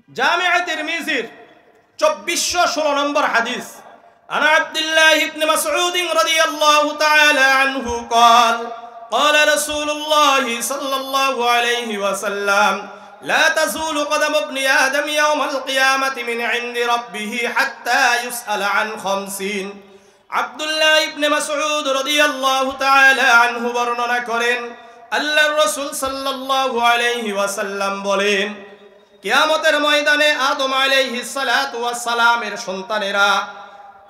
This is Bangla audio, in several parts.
জামিআ তিরমিজির 2416 নম্বর হাদিস। আন আব্দুল্লাহ ইবনে মাসউদ রাদিয়াল্লাহু তাআলা আনহু قال قال رسول الله صلى الله عليه وسلم لا تزول قدم ابن آدم يوم القيامة من عند ربه حتى يسأل عن 50। আব্দুল্লাহ ইবনে মাসউদ রাদিয়াল্লাহু তাআলা আনহু বর্ণনা করেন, আল্লাহর রাসূল সাল্লাল্লাহু আলাইহি ওয়াসাল্লাম বলেন, কিয়ামতের ময়দানে আদম আলাইহিস সালাতু ওয়াস সালামের সন্তানেরা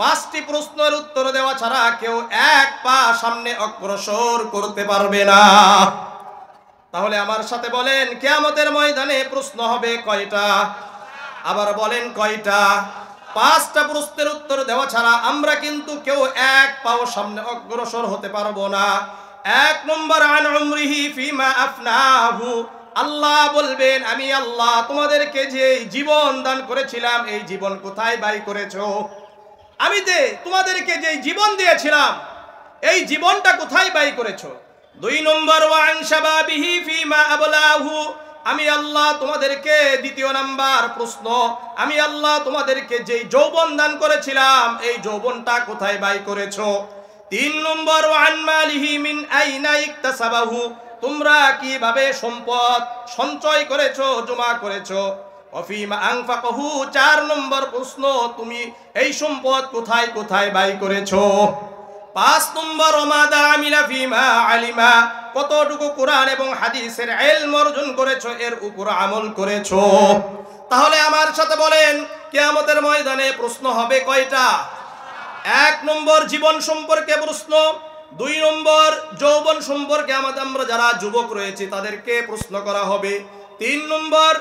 5টি প্রশ্নের উত্তর দেওয়া ছাড়া কেউ এক পা সামনে অগ্রসর করতে পারবে না। তাহলে আমার সাথে বলেন, কিয়ামতের ময়দানে প্রশ্ন হবে কয়টা? আবার বলেন কয়টা? 5টা প্রশ্নের উত্তর দেওয়া ছাড়া আমরা কিন্তু কেউ এক পাও সামনে অগ্রসর হতে পারবো না। 1 নম্বর, আন উমরিহি ফিমা আফনাহু, আল্লাহ বলবেন, আমি আল্লাহ তোমাদেরকে যে জীবন দান করেছিলাম এই জীবন কোথায় ব্যয় করেছো? আমি যে তোমাদেরকে যে জীবন দিয়েছিলাম এই জীবনটা কোথায় ব্যয় করেছো? 2 নম্বর, ওয়া আন শাবাবিহি ফিমা আবলাহু, আমি আল্লাহ তোমাদেরকে 2য় নাম্বার প্রশ্ন, আমি আল্লাহ তোমাদেরকে যে যৌবন দান করেছিলাম এই যৌবনটা কোথায় ব্যয় করেছো? 3 নম্বর, ওয়া আন মালিহি মিন আইনা ইকতাসাবাহু, তোমরা কিভাবে সম্পদ সঞ্চয় করেছো, জমা করেছো? ওয়াফিমা আনফাকাহু, 4 নম্বর প্রশ্ন, তুমি এই সম্পদ কোথায় কোথায় ব্যয় করেছো? 5 নম্বর, ওমাদা আমিলা ফিমা আলিমা, কতটুকু কোরআন এবং হাদিসের ইলম অর্জন করেছো, এর উপর আমল করেছো? তাহলে আমার সাথে বলেন, কিয়ামতের ময়দানে প্রশ্ন হবে কয়টা? 1 নম্বর জীবন সম্পর্কে প্রশ্ন, 2 নম্বর যৌবন সম্পর্কে আমরা যারা যুবক রয়েছে তাদেরকে প্রশ্ন করা হবে, 3 নম্বর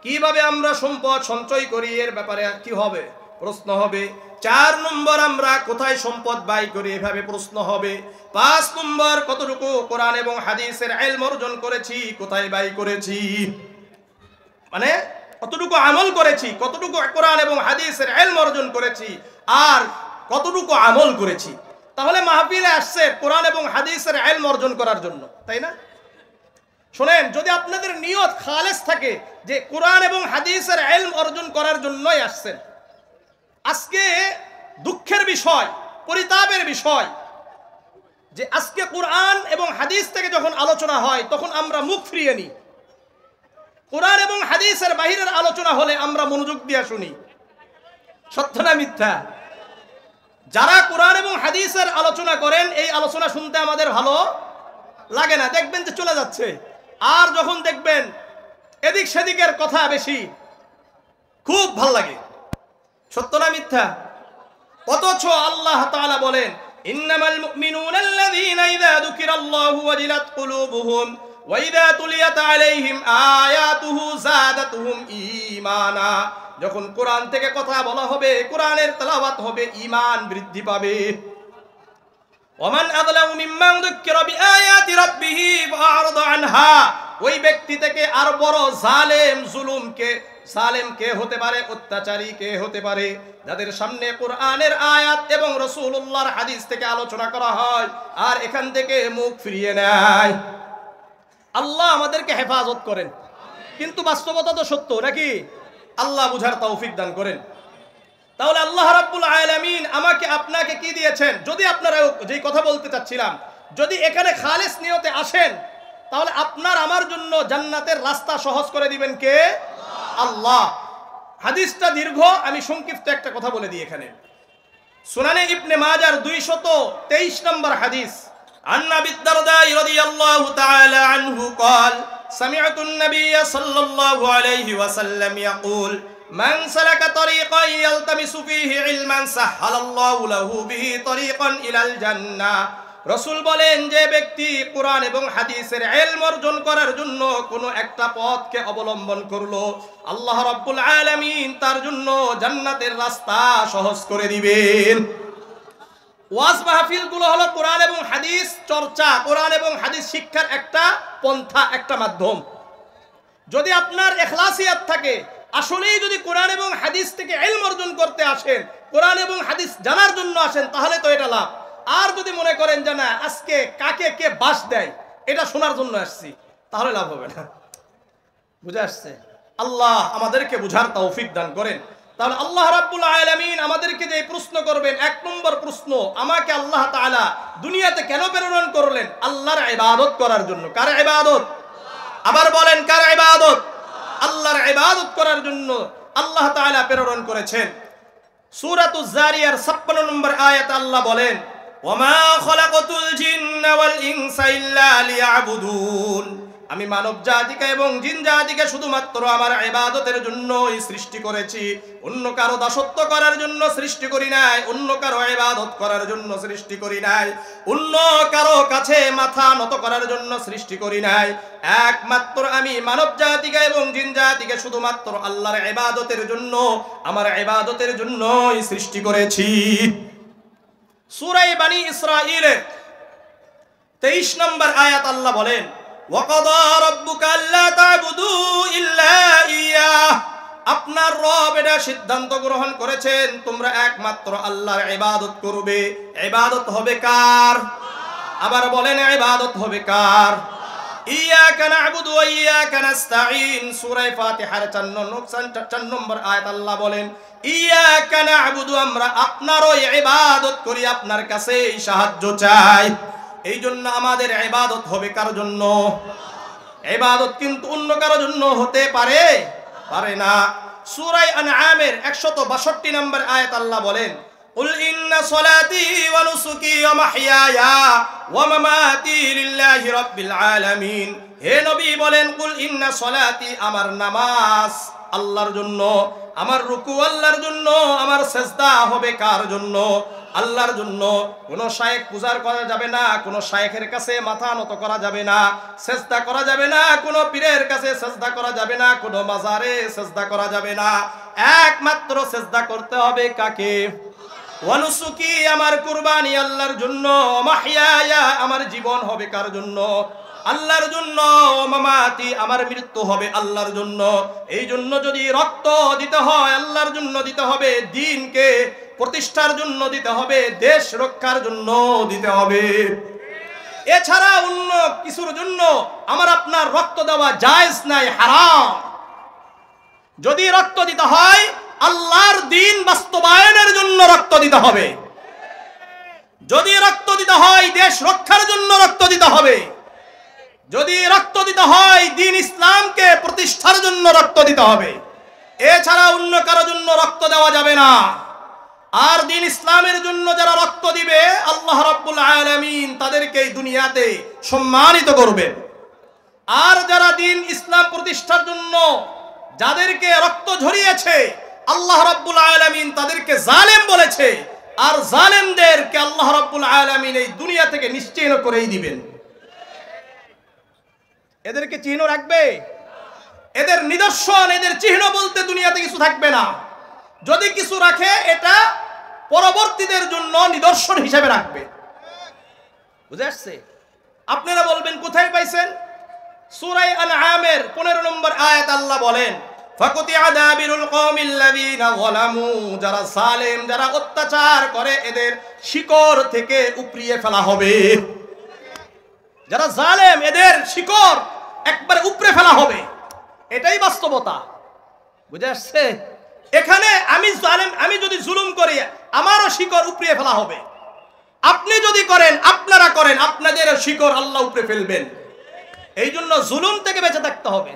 কিভাবে আমরা সম্পদ সঞ্চয় করি এর ব্যাপারে কি হবে? প্রশ্ন হবে। 4 নম্বর, আমরা কোথায় সম্পদ ব্যয় করি এভাবে প্রশ্ন হবে। 5 নম্বর, কতটুকু কোরআন এবং হাদিসের ইলম অর্জন করেছি, কোথায় ব্যয় করেছি, মানে কতটুকু আমল করেছি, কতটুকু কোরআন এবং হাদিসের ইলম অর্জন করেছি আর কতটুকু আমল করেছি। তাহলে মাহফিলে আসছে কোরআন এবং হাদিসের ইলম অর্জন করার জন্য, তাই না? শুনেন, যদি আপনাদের নিয়ত খালেস থাকে যে কোরআন এবং হাদিসের ইলম অর্জন করার জন্যই আসছেন, আজকে দুঃখের বিষয়, পরিতাপের বিষয় যে আজকে কোরআন এবং হাদিস থেকে যখন আলোচনা হয় তখন আমরা মুখ ফিরিয়ে নিই। কোরআন এবং হাদিসের বাহিরের আলোচনা হলে আমরা মনোযোগ দিয়ে শুনি। সত্য না মিথ্যা? যারা কোরআন এবং হাদিসের আলোচনা করেন এই আলোচনা শুনতে আমাদের ভালো লাগে না, দেখবেন যে চলে যাচ্ছে। আর যখন দেখবেন এদিক সেদিকের কথা বেশি, খুব ভাল লাগে। সত্য না মিথ্যা? অথচ আল্লাহ তাআলা বলেন, ইন্নামাল মুমিনুনা আল্লাযীনা ইযা যুকিরাল্লাহু ওয়াজিলাত কুলুবুহুম ওয়া ইযা তুলিয়াত আলাইহিম আয়াতুহু যাদাতুহুম ঈমানা, যখন কোরআন থেকে কথা বলা হবে, কোরআনের তেলাওয়াত হবে, ঈমান বৃদ্ধি পাবে। ওমান আযলামু মিম্মান যুকিরা বিআয়াতি রাব্বিহি ফাআরাদা আনহা, ওই ব্যক্তি থেকে আর বড় জালেম কে হতে পারে, অত্যাচারী কে হতে পারে, যাদের সামনে কোরআনের আয়াত এবং রাসূলুল্লাহর হাদিস থেকে আলোচনা করা হয় আর এখান থেকে মুখ ফিরিয়ে নেয়। আল্লাহ আমাদেরকে হেফাজত করেন, কিন্তু বাস্তবতা তো সত্য নাকি? আল্লাহ বুঝার তৌফিক দান করেন। তাহলে আল্লাহ রাব্বুল আলামিন আমাকে আপনাকে কি দিয়েছেন? যদি আপনারা যেই কথা বলতে চাচ্ছিলাম, যদি এখানে খালেস নিয়তে আসেন তাহলে আপনার আমার জন্য জান্নাতের রাস্তা সহজ করে দিবেন কে? আল্লাহ। হাদিসটা দীর্ঘ, আমি সংক্ষিপ্ত একটা কথা বলে দিই এখানে। সুনানে ইবনে মাজার 223 নম্বর হাদিস, আন আবি দারদা রাদিয়াল্লাহু তাআলা আনহু قال سمعت النبي صلى الله عليه وسلم يقول من سلك طريقا يلتمس فيه علما سهل الله له به طريقا إلى الجنة। রাসূল বলেন, যে ব্যক্তি কোরআন এবং হাদিসের ইলম অর্জন করার জন্য কোনো একটা পথকে অবলম্বন করলো, আল্লাহ রাব্বুল আলামিন তার জন্য জান্নাতের রাস্তা সহজ করে দিবেন। ওয়াজ মাহফিলগুলো হলো কোরআন এবং হাদিস চর্চা, কোরআন এবং হাদিস শিক্ষার একটা পন্থা, একটা মাধ্যম। যদি আপনার ইখলাসিয়াত থাকে, আসলেই যদি কোরআন এবং হাদিস থেকে ইলম অর্জন করতে আসেন, কোরআন এবং হাদিস জানার জন্য আসেন, তাহলে তো এটা লাভ। আর যদি মনে করেন যে না, আজকে কাকে কে বাস দেয় এটা শোনার জন্য আসছি, তাহলে লাভ হবে না। বুঝে আসছে? আল্লাহ আমাদেরকে বুঝার তৌফিক দান করেন। তাহলে আল্লাহ রাব্বুল আলামিন আমাদেরকে যে প্রশ্ন করবেন, এক নম্বর প্রশ্ন, আমাকে আল্লাহ তাআলা দুনিয়াতে কেন প্রেরণ করলেন? আল্লাহর ইবাদত করার জন্য। কার ইবাদত? আবার বলেন, কার ইবাদত? আল্লাহর ইবাদত করার জন্য আল্লাহ তাআলা প্রেরণ করেছেন। সূরাতুজ জারিয়ার 56 নম্বর আয়াতে আল্লাহ বলেন, ওয়ামা খলাকাতুল জিন্না ওয়াল ইনসা ইল্লা লিয়াবুদুন, আমি মানব জাতিকে এবং জিন জাতিকে শুধুমাত্র আমার ইবাদতের জন্যই সৃষ্টি করেছি, অন্য কারো দাসত্ব করার জন্য সৃষ্টি করি নাই, অন্য কারো ইবাদত করার জন্য সৃষ্টি করি নাই, অন্য কারো কাছে মাথা নত করার জন্য সৃষ্টি করি নাই। একমাত্র আমি মানব জাতিকে এবং জিন জাতিকে শুধুমাত্র আল্লাহর ইবাদতের জন্য, আমার ইবাদতের জন্যই সৃষ্টি করেছি। সূরা বনী ইসরাঈলের 23 নম্বর আয়াত আল্লাহ বলেন, ওয়াকাদা রাব্বুকা আল্লা তা'বুদু ইল্লা ইয়্যাহ, আপনার রব এটা সিদ্ধান্ত গ্রহণ করেছেন তোমরা একমাত্র আল্লাহর ইবাদত করবে। ইবাদত হবে কার? আবার বলেন, ইবাদত হবে কার? ইয়াকা না'বুদু ওয়া ইয়াকা নাস্তাঈন, সূরা ফাতিহার 4 নম্বর আয়াত আল্লাহ বলেন, ইয়াকা না'বুদু, আমরা আপনারই ইবাদত করি, আপনার কাছেই সাহায্য চাই। এই জন্য আমাদের ইবাদত হবে কার জন্য? ইবাদত কিন্তু অন্য কারো জন্য হতে পারে না। সূরা আনআমের 162 নম্বর আয়াত আল্লাহ বলেন, কুল ইন্না সলাতি ওয়া নুসুকি ওয়া মাহইয়ায়া ওয়া মামাতি লিল্লাহি রাব্বিল আলামিন, হে নবী বলেন, কুল ইন্না সলাতি, আমার নামাজ আল্লাহর জন্য, আমার রুকু আল্লাহর জন্য, আমার সিজদা হবে কার জন্য? আল্লাহর জন্য। কোন শায়েখ পূজার করা যাবে না, কোন শায়েখের কাছে মাথা নত করা যাবে না, সিজদা করা যাবে না, কোন পীরের কাছে সিজদা করা যাবে না, কোন মাজারে সিজদা করা যাবে না, একমাত্র সিজদা করতে হবে কাকে? ওয়া নুসুকি, আমার কুরবানি আল্লাহর জন্য, মাহইয়ায়া, আমার জীবন হবে কার জন্য? আল্লাহর জন্য, মামাতি, আমার মৃত্যু হবে আল্লাহর জন্য। এই জন্য যদি রক্ত দিতে হয় আল্লাহর জন্য দিতে হবে, দ্বীনকে প্রতিষ্ঠার জন্য দিতে হবে, দেশ রক্ষার জন্য দিতে হবে। এছাড়া অন্য কিছুর জন্য আমার আপনার রক্ত দেওয়া জায়েজ নাই, হারাম। যদি রক্ত দিতে হয় আল্লাহর দ্বীন বাস্তবায়নের জন্য রক্ত দিতে হবে, যদি রক্ত দিতে হয় দেশ রক্ষার জন্য রক্ত দিতে হবে, যদি রক্ত দিতে হয় দ্বীন ইসলামকে প্রতিষ্ঠার জন্য রক্ত দিতে হবে। এছাড়া অন্য কারো জন্য রক্ত দেওয়া যাবে না। আর দ্বীন ইসলামের জন্য যারা রক্ত দিবে আল্লাহ রাব্বুল আলামিন তাদেরকে এই দুনিয়াতে সম্মানিত করবেন। আর যারা দ্বীন ইসলাম প্রতিষ্ঠার জন্য যাদেরকে রক্ত ঝরিয়েছে আল্লাহ রাব্বুল আলামিন তাদেরকে জালেম বলেছে, আর জালেমদেরকে আল্লাহ রাব্বুল আলামিন এই দুনিয়া থেকে নিশ্চিহ্ন করেই দিবেন। এদেরকে চিহ্ন রাখবে? এদের নিদর্শন, এদের চিহ্ন বলতে দুনিয়াতে কিছু থাকবে না। যদি কিছু রাখে এটা পরবর্তীদের জন্য নিদর্শন হিসেবে রাখবে। বুঝে আসছে? আপনারা বলবেন কোথায় পাইছেন? সূরা আনআমের 15 নম্বর আয়াত আল্লাহ বলেন, ফাকুতিয়া দাবিরুল কওমিল্লাযীনা যালামু, যারা জালেম, যারা অত্যাচার করে এদের শিকড় থেকে উপড়িয়ে ফেলা হবে। যারা জালেম এদের শিকড় একবারে উপড়ে ফেলা হবে, এটাই বাস্তবতা। বুঝে আসছে? এখানে আমি জালেম, আমি যদি জুলুম করি আমারও শিকড় উপড়িয়ে ফেলা হবে। আপনি যদি করেন, আপনারা করেন, আপনাদের শিকড় আল্লাহ উপড়ে ফেলবেন। এই জন্য জুলুম থেকে বেঁচে থাকতে হবে।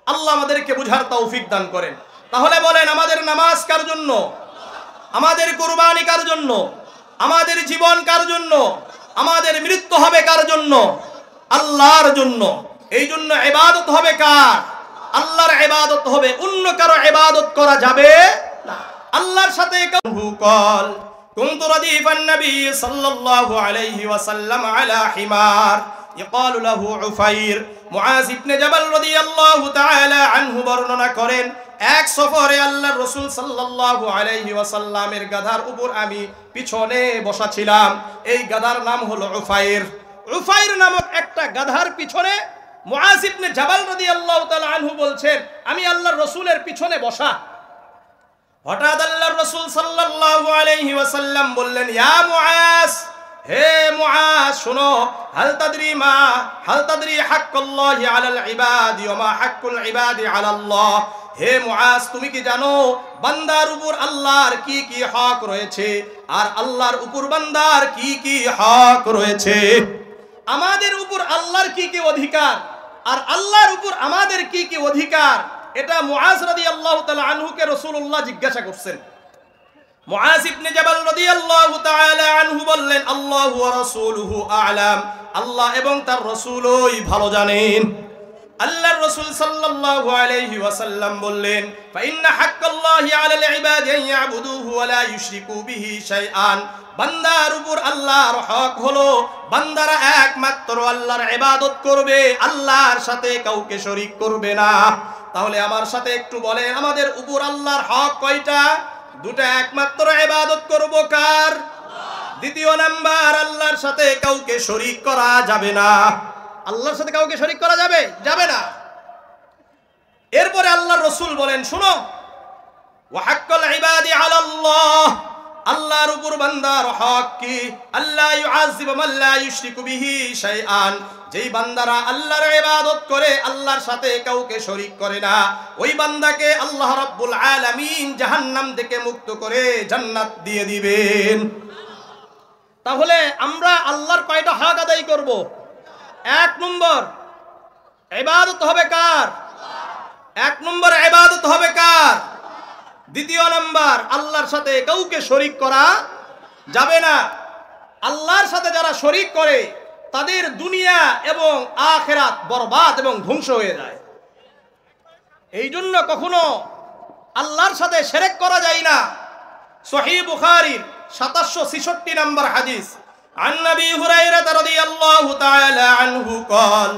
আল্লাহ আমাদেরকে বুঝার তৌফিক দান করেন। তাহলে বলেন, আমাদের নামাজ কার জন্য? আমাদের কুরবানি কার জন্য? আমাদের জীবন কার জন্য? আমাদের মৃত্যু হবে কার জন্য? আল্লাহর জন্য। এই জন্য ইবাদত হবে কার? আল্লাহর ইবাদত হবে, অন্য কারো ইবাদত করা যাবে না। আল্লাহর সাথে কল কুনতু রাদিফান নবী সাল্লাল্লাহু আলাইহি ওয়াসাল্লাম আলা হিমার ইকালু লাহু উফাইর। মুআজ ইবনে জাবাল রাদিয়াল্লাহু তাআলা আনহু বর্ণনা করেন, এক সফরে আল্লাহর রাসূল সাল্লাল্লাহু আলাইহি ওয়াসাল্লামের গাধার উপর আমি পিছনে বসা ছিলাম। এই গাধার নাম হলো উফাইর। উফাইর নামক একটা গাধার পিছনে মুআজ ইবনে জাবাল রাদিয়াল্লাহু তাআলা আনহু বলছেন, আমি আল্লাহর রাসূলের পিছনে বসা। হঠাৎ আল্লাহর রাসূল সাল্লাল্লাহু আলাইহি ওয়াসাল্লাম বললেন, ইয়া মুআজ, হে মুআজ শোনো, হাল তাদরি হাক্কুল্লাহি আলাল ইবাদি ওয়া মা হাক্কুল ইবাদি আলাল্লাহ। হে মুআজ, তুমি কি জানো বান্দার উপর আল্লাহর কি কি হক রয়েছে আর আল্লাহর উপর বান্দার কি কি হক রয়েছে? আমাদের উপর আল্লাহর কি কি অধিকার আর আল্লাহর উপর আমাদের কি কি অধিকার, এটা মুআজ রাদিয়াল্লাহু তাআলা আনহুকে রাসূলুল্লাহ জিজ্ঞাসা করছেন। মুআজ ইবনে জাবাল রাদিয়াল্লাহু তাআলা আনহু বললেন, আল্লাহু ওয়া রাসূলুহু আ'লাম, আল্লাহ এবং তার রাসূলই ভালো জানেন। আল্লাহর রাসূল সাল্লাল্লাহু আলাইহি ওয়াসাল্লাম বললেন, ফা ইন্না হাক্কাল্লাহি আলাল ইবাদি আন ইয়াবুদুহু ওয়া লা ইউশরিকু বিহি শাইআন। বান্দার উপর আল্লাহর হক হলো বান্দারা একমাত্র আল্লাহর ইবাদত করবে, আল্লাহর সাথে কাউকে শরীক করবে না। তাহলে আমার সাথে একটু বলেন, আমাদের উপর আল্লাহর হক কয়টা? দুটা। একমাত্র ইবাদত করব কার? দ্বিতীয় নাম্বার, আল্লাহর সাথে কাউকে শরীক করা যাবে না। আল্লাহর সাথে কাউকে শরীক করা যাবে না। এরপরে আল্লাহর রাসূল বলেন, শুনো, ওয়া হাক্কুল ইবাদি আলাল্লাহ, আল্লাহর উপর বান্দার হক কি? আল্লাহ ইউআযিবু মান লা ইউশরিকু বিহি শাইআন। যেই বান্দারা আল্লাহর ইবাদত করে, আল্লাহর সাথে কাউকে শরীক করে না, ওই বান্দাকে আল্লাহ রাব্বুল আলামিন জাহান্নাম থেকে মুক্ত করে জান্নাত দিয়ে দিবেন। তাহলে আমরা আল্লাহর কয়টা হক আদায় করব? এক নম্বর, ইবাদত হবে কার? এক নম্বর, ইবাদত হবে কার? দ্বিতীয় নাম্বার, আল্লাহর সাথে কাউকে শরীক করা যাবে না। আল্লাহর সাথে যারা শরীক করে তাদের দুনিয়া এবং আখিরাত বরবাদ এবং ধ্বংস হয়ে যায়। এই জন্য কখনো আল্লাহর সাথে শিরক করা যায় না। সহিহ বুখারীর ৭৬৬ নম্বর হাদিস, عن أبي هريرة رضي الله تعالى عنه قال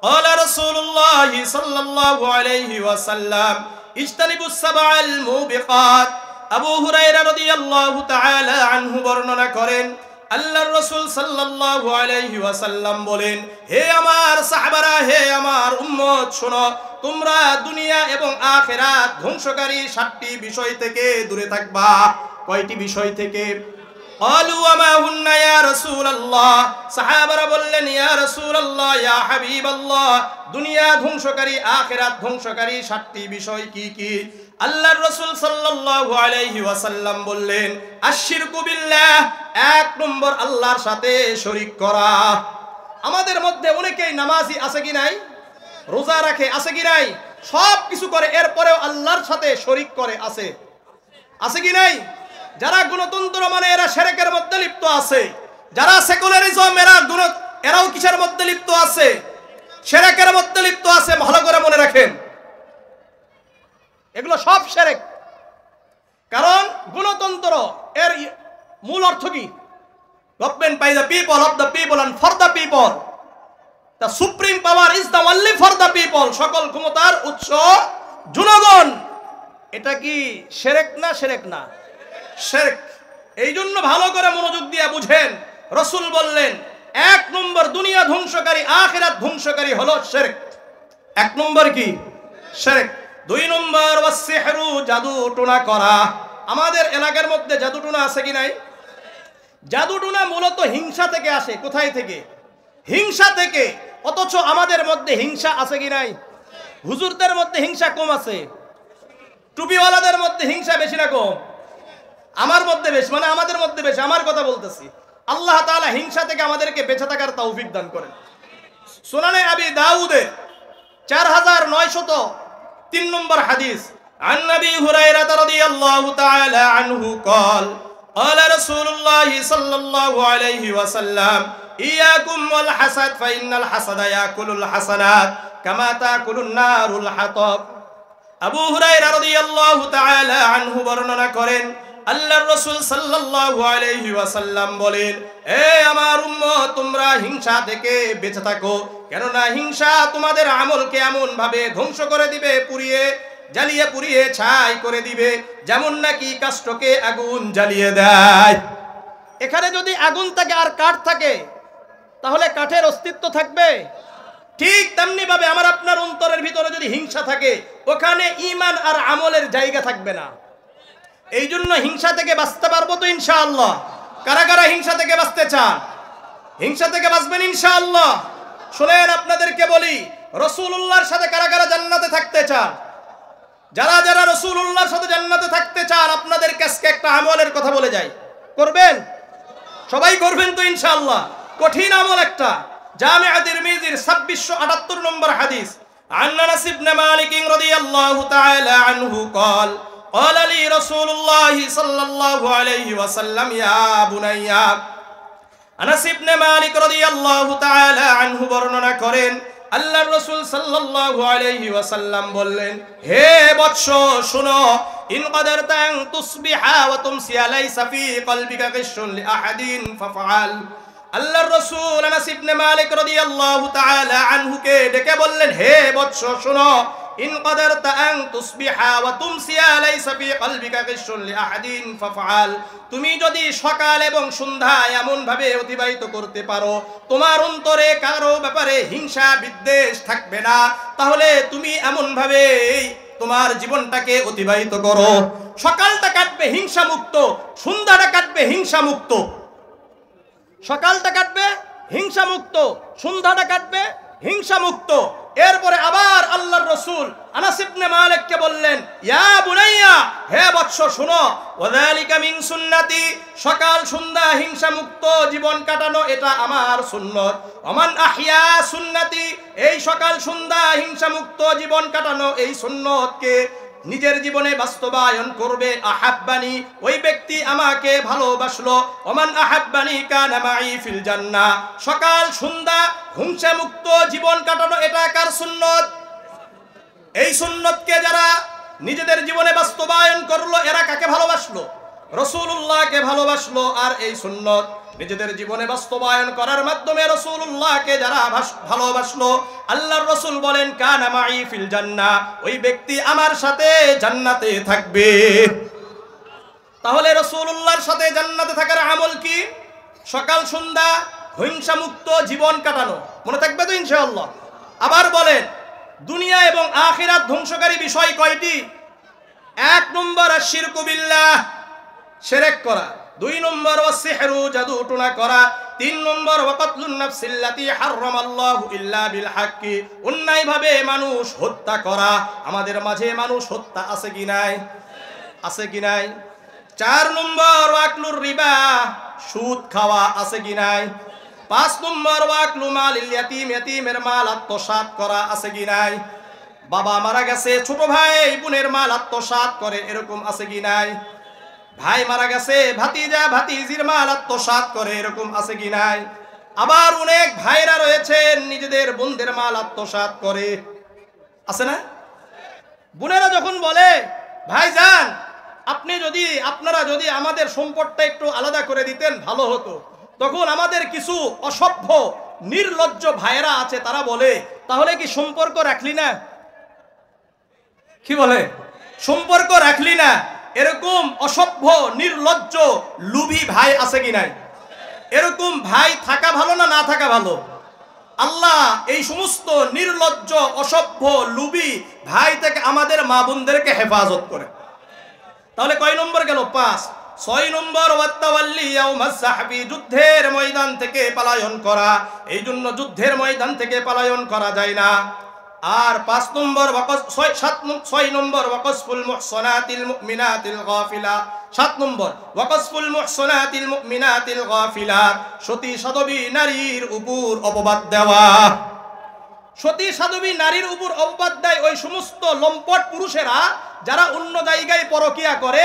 قال رسول الله صلى الله عليه وسلم اجتنبوا السبع الموبقات। আবু হুরায়রা রাদিয়াল্লাহু তাআলা আনহু বর্ণনা করেন, আল্লাহর রাসূল সাল্লাল্লাহু আলাইহি ওয়াসাল্লাম বলেন, হে আমার সাহাবারা, হে আমার উম্মত, শোনো, তোমরা দুনিয়া এবং আখিরাত ধ্বংসকারী ৭টি বিষয় থেকে দূরে থাকবা। কয়টি বিষয় থেকে? ক্বালু ওয়া মা হুন্না ইয়া রাসূলুল্লাহ। সাহাবারা বললেন, ইয়া রাসূলুল্লাহ, ইয়া হাবিবাল্লাহ, দুনিয়া ধ্বংসকারী আখিরাত ধ্বংসকারী ৭টি বিষয় কি কি? আল্লাহর রাসূল সাল্লাল্লাহু আলাইহি ওয়াসাল্লাম বললেন, আশশিরকু বিল্লাহ, এক নম্বর আল্লাহর সাথে শরীক করা। আমাদের মধ্যে অনেকেই নামাজি আছে কি নাই? রোজা রাখে আছে কি নাই? সব কিছু করে, এরপরেও আল্লাহর সাথে শরীক করে আছে কি নাই? যারা গণতন্ত্র মানে এরা শিরকের মধ্যে লিপ্ত আছে। যারা সেকুলারিজম এরাও কিসের মধ্যে লিপ্ত আছে? শিরকের মধ্যে লিপ্ত আছে। ভালো করে মনে রাখেন, এগুলো সব শিরক। কারণ গণতন্ত্র এর মূল অর্থ কি? Government by the people, of the people and for the people. The supreme power is the only for the people. সকল ক্ষমতার উৎস জনগণ। এটা কি শিরক না? শিরক না, শিরক। এই জন্য ভালো করে মনোযোগ দিয়ে বুঝেন, রাসূল বললেন, এক নম্বর দুনিয়া ধ্বংসকারী আখিরাত ধ্বংসকারী হলো শিরক। এক নম্বর কি? শিরক। দুই নম্বর, ওয়াসসিহরু, জাদু টোনা করা। আমাদের এলাকার মধ্যে জাদু টোনা আছে কি নাই? জাদু টোনা মূলত হিংসা থেকে আসে। কোথায় থেকে? হিংসা থেকে। অথচ আমাদের মধ্যে হিংসা আছে কি নাই? হুজুরদের মধ্যে হিংসা কম আছে, টুপিওয়ালাদের মধ্যে হিংসা বেশি না কম? আমার মধ্যে বেশি, মানে আমাদের মধ্যে বেশি। আমার কথা বলতেছি। আল্লাহ তাআলা হিংসা থেকে আমাদেরকে বেঁচে থাকার তৌফিক দান করেন। সুনানে আবি দাউদে ৪৯০৩ নম্বর হাদিস, عن أبي هريرة رضي الله تعالى عنه قال قال رسول الله صلى الله عليه وسلم إياكم والحسد فإن الحسد يأكل الحسنات كما تأكل النار الحطب। আবু হুরায়রা রাদিয়াল্লাহু তাআলা আনহু বর্ণনা করেন, আল্লাহর রাসূল সাল্লাল্লাহু আলাইহি ওয়াসাল্লাম বলেন, হে আমার উম্মত, তোমরা হিংসা থেকে বেঁচে থাকো, কেননা হিংসা তোমাদের আমলকে এমন ভাবে ধ্বংস করে দিবে, জ্বালিয়ে পুড়িয়ে ছাই করে দিবে, যেমন নাকি কাষ্ঠকে আগুন জ্বালিয়ে দেয়। এখানে যদি আগুন থাকে আর কাঠ থাকে, তাহলে কাঠের অস্তিত্ব থাকবে? ঠিক তেমনি ভাবে আমার আপনার অন্তরের ভিতরে যদি হিংসা থাকে, ওখানে ঈমান আর আমলের জায়গা থাকবে না। এই জন্য হিংসা থেকে বাঁচতে পারবো তো ইনশাআল্লাহ? কারা কারা হিংসা থেকে বাঁচতে চান? হিংসা থেকে বাঁচবেন ইনশাআল্লাহ। শুনেন, আপনাদেরকে বলি, রাসূলুল্লাহর সাথে কারা কারা জান্নাতে থাকতে চান? যারা যারা রাসূলুল্লাহর সাথে জান্নাতে থাকতে চান, আপনাদের কাছে একটা আমলের কথা বলে যাই, করবেন? সবাই করবেন তো ইনশাআল্লাহ? কঠিন আমল একটা। জামিআ তিরমিজির 2678 নম্বর হাদিস, আন আনাস ইবনে মালিক রাদিয়াল্লাহু তাআলা আনহু قال قال لي رسول الله صلى الله عليه وسلم يا بني। আনাস ইবনে মালিক রাদিয়াল্লাহু তাআলা আনহু বর্ণনা করেন, আল্লাহর রাসূল সাল্লাল্লাহু আলাইহি ওয়াসাল্লাম বললেন, হে বৎস শুনো, ইন কাদারতা আন তুসবিহা ওয়া তুমসি লাইসা ফি কলবিকা গিশুন লিআহাদিন ফাফআল। আল্লাহর রাসূল আনাস ইবনে মালিক রাদিয়াল্লাহু তাআলা আনহুকে ডেকে বললেন, হে বৎস শুনো, ইন কাদারতা আন তুসবিহা ওয়া তুমসি লাইসা ফি কলবিকা গিশুন লিআহাদিন ফাফআল। তুমি যদি সকাল এবং সন্ধ্যা এমন ভাবে অতিবাহিত করতে পারো তোমার অন্তরে কারো ব্যাপারে হিংসা বিদ্বেষ থাকবে না, তাহলে তুমি এমন ভাবে তোমার জীবনটাকে অতিবাহিত করো। সকালটা কাটবে হিংসা মুক্ত, সন্ধ্যাটা কাটবে হিংসা মুক্ত। সকালটা কাটবে হিংসা মুক্ত, সন্ধ্যাটা কাটবে হিংসা মুক্ত। এরপরে আবার আল্লাহর রাসূল আনাস ইবনে মালিককে বললেন, ইয়া বুনাইয়া, হে বৎস শুনো, ওয়াযালিকা মিন সুন্নতি, সকাল সন্ধ্যা হিংসা মুক্ত জীবন কাটানো এটা আমার সুন্নত। ওমান আহইয়া সুন্নতি, এই সকাল সন্ধ্যা হিংসা মুক্ত জীবন কাটানো এই সুন্নতকে নিজের জীবনে বাস্তবায়ন করবে, আহাব্বানি, ওই ব্যক্তি আমাকে ভালোবাসলো। ওমান আহাব্বানি কানা মাই ফিল জান্নাহ, সকাল সন্ধ্যা হিংসা মুক্ত জীবন কাটানো এটা কার সুন্নত? এই সুন্নতকে যারা নিজেদের জীবনে বাস্তবায়ন করলো এরা কাকে ভালোবাসলো? রাসূলুল্লাহকে ভালোবাসলো। আর এই সুন্নত নিজেদের জীবনে বাস্তবায়ন করার মাধ্যমে রাসূলুল্লাহকে যারা ভালোবাসলো, আল্লাহর রাসূল বলেন, কানা মাই ফিল জান্নাহ, ওই ব্যক্তি আমার সাথে জান্নাতে থাকবে। তাহলে রাসূলুল্লাহর সাথে জান্নাতে থাকার আমল কি? সকাল সন্ধ্যা হিংসা মুক্ত জীবন কাটানো। মনে থাকবে তো ইনশাআল্লাহ? আবার বলেন, দুনিয়া এবং আখিরাত ধ্বংসকারী বিষয় কয়টি? 1 নম্বর আশিরকু বিল্লাহ, শিরক করা। 2 নম্বর ওয়াসিহরু, জাদু টুনা করা। 3 নম্বর ওয়াকাতলুন নাফসিল্লাতী হারামাল্লাহু ইল্লা বিল হাক্কি, অন্যায়ভাবে মানুষ হত্যা করা। আমাদের মাঝে মানুষ হত্যা আছে কি নাই? আছে কি নাই? 4 নম্বর ওয়াকলুর রিবা, সুদ খাওয়া আছে কি নাই? 5 নম্বর ওয়াকলু মালিল ইয়াতীম, ইয়াতীমের মাল আত্মসাৎ করা আছে কি নাই? বাবা মারা গেছে, ছোট ভাই বোনের মাল আত্মসাৎ করে, এরকম আছে কি নাই? ভাই মারা গেছে, ভাতিজা ভাতিজির মাল আত্মসাৎ করে, এরকম আছে কি নাই? আবার অনেক ভাইরা রয়েছেন নিজেদের বোনদের মাল আত্মসাৎ করে, আছে না? বোনেরা যখন বলে, ভাইজান আপনারা যদি আমাদের সম্পদটা একটু আলাদা করে দিতেন ভালো হতো, তখন আমাদের কিছু অসভ্য নির্লজ্জ ভাইরা আছে, তারা বলে, তাহলে কি সম্পর্ক রাখলি না? কি বলে? সম্পর্ক রাখলি না। এরকম অসভ্য নির্লজ্জ লুভি ভাই আছে কি নাই? এরকম ভাই থাকা ভালো না না থাকা ভালো? আল্লাহ এই সমস্ত নির্লজ্জ অসভ্য লুভি ভাই থেকে আমাদের মা বোনদেরকে হেফাজত করে। তাহলে কয় নম্বর গেল? 5। 6 নম্বর ওয়াত্তাওয়াল্লি ইয়াউমাস সাহবি, যুদ্ধের ময়দান থেকে পলায়ন করা। এই জন্য যুদ্ধের ময়দান থেকে পলায়ন করা যায় না। আর 5 নম্বর 6 নম্বর ওয়াকসফুল মুহসানাতিল মুমিনাতিল গাফিলা। 7 নম্বর ওয়াকসফুল মুহসানাতিল মুমিনাতিল গাফিলা, সতী সাধবী নারীর উপর অপবাদ দেওয়া। সতী সাধবী নারীর উপর অপবাদ দেয় ওই সমস্ত লম্পট পুরুষেরা যারা অন্য জায়গায় পরকিয়া করে,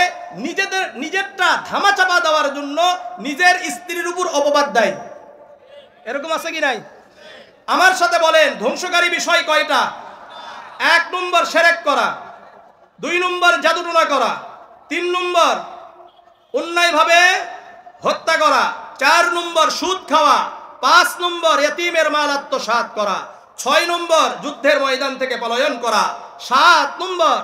নিজেরটা ধামাচাপা দেওয়ার জন্য নিজের স্ত্রীর উপর অপবাদ দেয়। এরকম আছে কি নাই? আমার সাথে বলেন, ধ্বংসকারী বিষয় কয়টা? 1 নম্বর শিরক করা, 2 নম্বর জাদুটোনা করা, 3 নম্বর অন্যায়ভাবে হত্যা করা, 4 নম্বর সুদ খাওয়া, 5 নম্বর ইতিমের মাল আত্মসাৎ করা, 6 নম্বর যুদ্ধের ময়দান থেকে পলায়ন করা, 7 নম্বর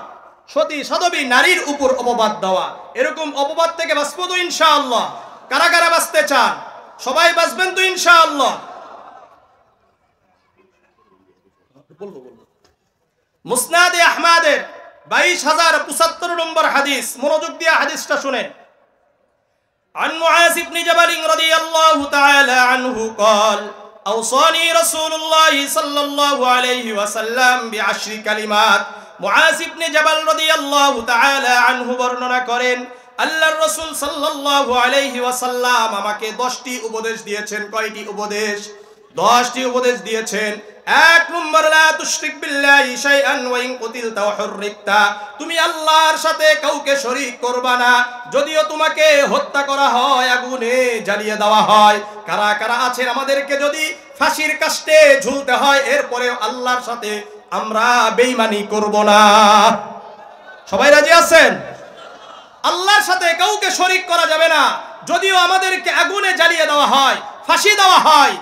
সতী সাধবী নারীর উপর অপবাদ দেওয়া। এরকম অপবাদ থেকে বাঁচবো তো ইনশাআল্লাহ? কারা কারা বাঁচতে চান? সবাই বাঁচবেন তো ইনশাআল্লাহ? মুসনাদে আহমদের 22075 নম্বর হাদিস, মনোযোগ দিয়ে হাদিসটা শুনেন। عن معاذ بن جبل رضي الله تعالى عنه قال أوصاني رسول الله صلى الله عليه وسلم بعشر كلمات মুআয ইবনে জাবাল রাদিয়াল্লাহু তাআলা আনহু বর্ণনা করেন আল্লাহর রাসূল সাল্লাল্লাহু আলাইহি ওয়াসাল্লাম আমাকে 10টি উপদেশ দিয়েছেন। কয়টি উপদেশ? 10টি উপদেশ দিয়েছেন। এক নম্বর, লা তুশরিক বিল্লাহি শাইআন ওয়া ইন কুতিলতা ওয়া হুররিকতা, তুমি আল্লাহর সাথে কাউকে শরীক করবা না, যদিও তোমাকে হত্যা করা হয়, আগুনে জ্বালিয়ে দেওয়া হয়। কারা কারা আছেন আমাদেরকে যদি ফাঁসির কাস্টে ঝুলতে হয় এরপরেও আল্লাহর সাথে আমরা বেঈমানি করব না? সবাই রাজি আছেন? আল্লাহর সাথে কাউকে শরীক করা যাবে না, যদিও আমাদেরকে আগুনে জ্বালিয়ে দেওয়া হয়, ফাঁসি দেওয়া হয়,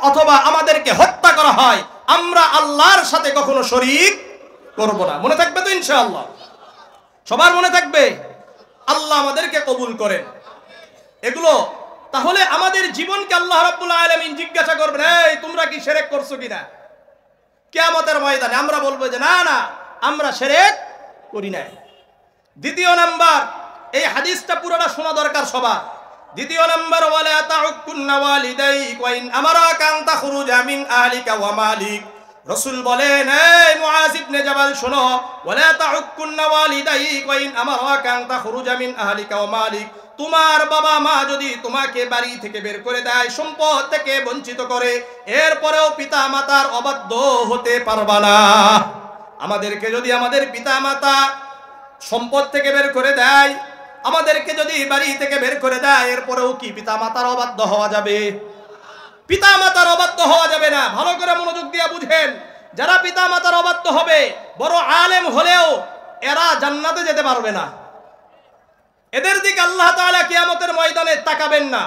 অথবা আমাদেরকে হত্যা করা হয়, আমরা আল্লাহর সাথে কখনো শরীক করব না। মনে থাকবে তো ইনশাআল্লাহ? সবার মনে থাকবে? আল্লাহ আমাদেরকে কবুল করেন এগুলো। তাহলে আমাদের জীবনকে আল্লাহ রাব্বুল আলামিন জিজ্ঞাসা করবেন, এই তোমরা কি শিরক করছো কিনা? কিয়ামতের ময়দানে আমরা বলবো যে না না, আমরা শিরক করি নাই। দ্বিতীয় নাম্বার, এই হাদিসটা পুরোটা শোনা দরকার সবার। দ্বিতীয় নাম্বার, ওয়ালা তাউকুন্না ওয়ালিদাইক ওয়া ইন আমারাকা আন তাখরুজা মিন আহলিকা ওয়া মালিক। রাসূল বলেন, এই মুআয ইবনে জাবাল শোনো, ওয়ালা তাউকুন্না ওয়ালিদাইক ওয়া ইন আমারাকা আন তাখরুজা মিন আহলিকা ওয়া মালিক, তোমার বাবা মা যদি তোমাকে বাড়ি থেকে বের করে দেয়, সম্পদ থেকে বঞ্চিত করে, এরপরেও পিতা মাতার অবাধ্য হতে পারবা না। আমাদেরকে যদি আমাদের পিতা মাতা সম্পদ থেকে বের করে দেয়, আমাদেরকে যদি বাড়ি থেকে বের করে দেয়, এরপরেও কি পিতা মাতার অবাধ্য হওয়া যাবে? পিতা মাতার অবাধ্য হওয়া যাবে না। ভালো করে মনোযোগ দিয়ে বুঝেন, যারা পিতা মাতার অবাধ্য হবে, বড় আলেম হলেও এরা জান্নাতে যেতে পারবে না। এদের দিকে আল্লাহ তাআলা কিয়ামতের ময়দানে তাকাবেন না।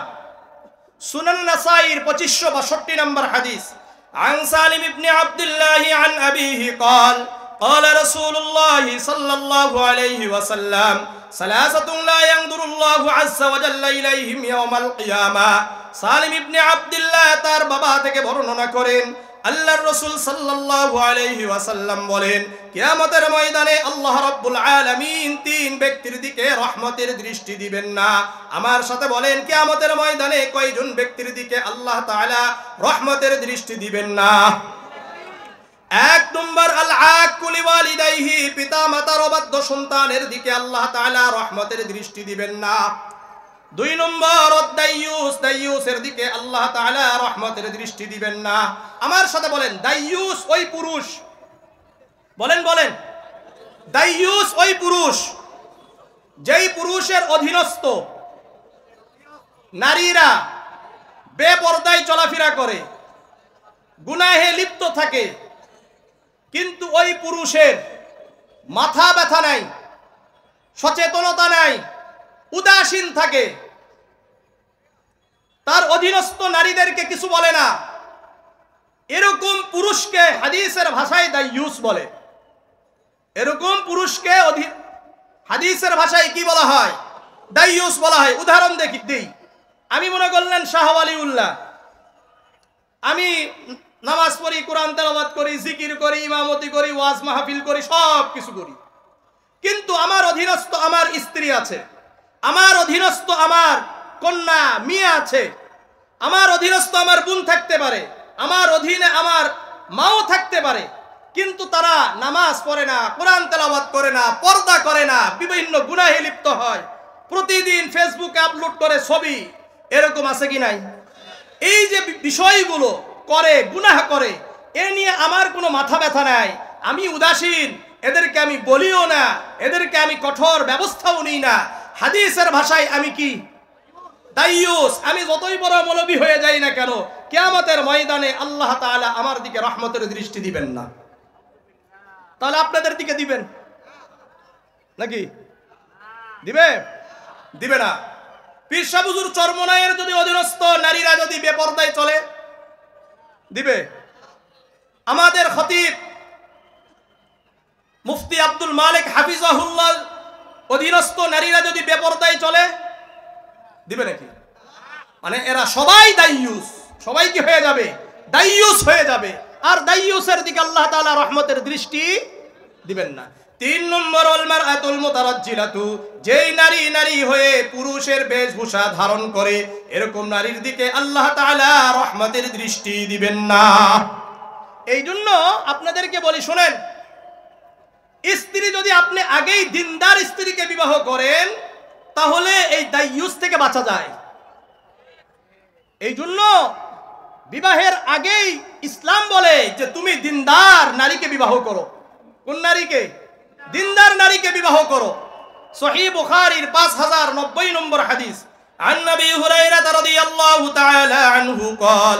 সুনান নাসাইর 2562 নম্বর হাদিস, আন সালিম ইবনে আব্দুল্লাহ আন আবিহি قال قال رسول الله صلى الله عليه وسلم ثلاثة لا ينظر الله عز وجل إليهم يوم القيامة। সালিম ইবনে আব্দুল্লাহ তার বাবা থেকে বর্ণনা করেন, আল্লাহর রাসূল সাল্লাল্লাহু আলাইহি ওয়াসাল্লাম বলেন, কিয়ামতের ময়দানে আল্লাহ রাব্বুল আলামিন 3 ব্যক্তির দিকে রহমতের দৃষ্টি দিবেন না। আমার সাথে বলেন, কিয়ামতের ময়দানে কয়জন ব্যক্তির দিকে আল্লাহ তাআলা রহমতের দৃষ্টি দিবেন না? এক নম্বর, আল আক্কু লিওয়ালিদাইহি, পিতা মাতার অবাধ্য সন্তানের দিকে আল্লাহ তাআলা রহমতের দৃষ্টি দিবেন না। 2 নম্বর, দাইয়ুস, দাইয়ুসের দিকে আল্লাহ তাআলা রহমতের দৃষ্টি দিবেন না। আমার সাথে বলেন, দাইয়ুস ওই পুরুষ, বলেন বলেন, দাইয়ুস ওই পুরুষ যেই পুরুষের অধীনস্থ নারীরা বেপরদায় চলাফেরা করে, গুনাহে লিপ্ত থাকে, কিন্তু ওই পুরুষের মাথা ব্যথা নাই, সচেতনতা নাই, উদাসীন থাকে, তার অধীনস্থ নারীদেরকে কিছু বলে না, এরকম পুরুষকে হাদিসের ভাষায় দাইয়ুস বলে। এরকম পুরুষকে হাদিসের ভাষায় কি বলা হয়? দাইয়ুস বলা হয়। উদাহরণ দেই, আমি মনে করলেন শাহ ওয়ালিউল্লাহ, আমি নামাজ পড়ি, কোরআন তেলাওয়াত করি, জিকির করি, ইমামতি করি, ওয়াজ মাহফিল করি, সব কিছু করি, কিন্তু আমার অধীনস্থ আমার স্ত্রী আছে, আমার অধীনস্থ আমার কন্যা মেয়ে আছে, আমার অধীনস্থ আমার বোন থাকতে পারে, আমার অধীনে আমার মাও থাকতে পারে, কিন্তু তারা নামাজ পড়ে না, কোরআন তেলাওয়াত করে না, পর্দা করে না, বিভিন্ন গুনাহে লিপ্ত হয়, প্রতিদিন ফেসবুকে আপলোড করে ছবি। এরকম আছে কি নাই? এই যে বিষয়গুলো করে, গুনাহ করে, এ নিয়ে আমার কোনো মাথা ব্যথা নাই, আমি উদাসীন, এদেরকে আমি বলিও না, এদেরকে আমি কঠোর ব্যবস্থাও নিই না। হাদিসের ভাষায় আমি কি? দাইয়ুস। আমি যতই বড় মৌলবী হয়ে যাই না কেন, কিয়ামতের ময়দানে আল্লাহ তাআলা আমার দিকে রহমতের দৃষ্টি দিবেন না। তাহলে আপনাদের দিকে দিবেন নাকি? দিবে? দিবে না। পীর সাহেব হুজুর চরমনায়ের যদি অধীনস্থ নারীরা যদি বেপরদায় চলে, দিবে? আমাদের খতিব মুফতি আব্দুল মালিক হাফিজাহুল্লাহ অধীনস্থ নারীরা যদি বেপরদায় চলে, দিবে নাকি? মানে এরা সবাই দাইয়ুস, সবাই কি হয়ে যাবে? দাইয়ুস হয়ে যাবে। আর দাইয়ুসের দিকে আল্লাহ তাআলা রহমতের দৃষ্টি দিবেন না। তিন নম্বর ওয়াল মারআতুল মুতারাজ্জিলাতু, যেই নারী নারী হয়ে পুরুষের বেশভূষা ধারণ করে এরকম নারীর দিকে আল্লাহ তাআলা রহমতের দৃষ্টি দিবেন না। এই জন্য আপনাদেরকে বলি, শুনেন, স্ত্রী যদি আপনি আগেই দিনদার স্ত্রীকে বিবাহ করেন তাহলে এই দায়ুস থেকে বাঁচা যায়। এই জন্য বিবাহের আগেই ইসলাম বলে যে তুমি দিনদার নারীকে বিবাহ করো। কোন নারীকে? দিনদার নারীকে বিবাহ করো। সহিহ বুখারীর 5090 নম্বর হাদিস, আন নবী হুরায়রা রাদিয়াল্লাহু তাআলা আনহু قال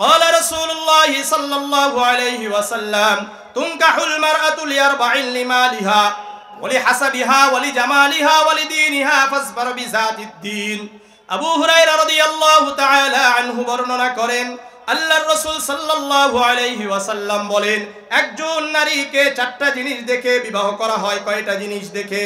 قال رسول الله صلى الله عليه وسلم تنكح المرأة لأربع: لمالها ولحسبها ولجمالها ولدينها فاصبر بذات الدين। আবু হুরায়রা রাদিয়াল্লাহু তাআলা আনহু বর্ণনা করেন, আল্লাহর রাসূল সাল্লাল্লাহু আলাইহি ওয়াসাল্লাম বলেন, একজন নারীকে চারটা জিনিস দেখে বিবাহ করা হয়। কয়টা জিনিস দেখে?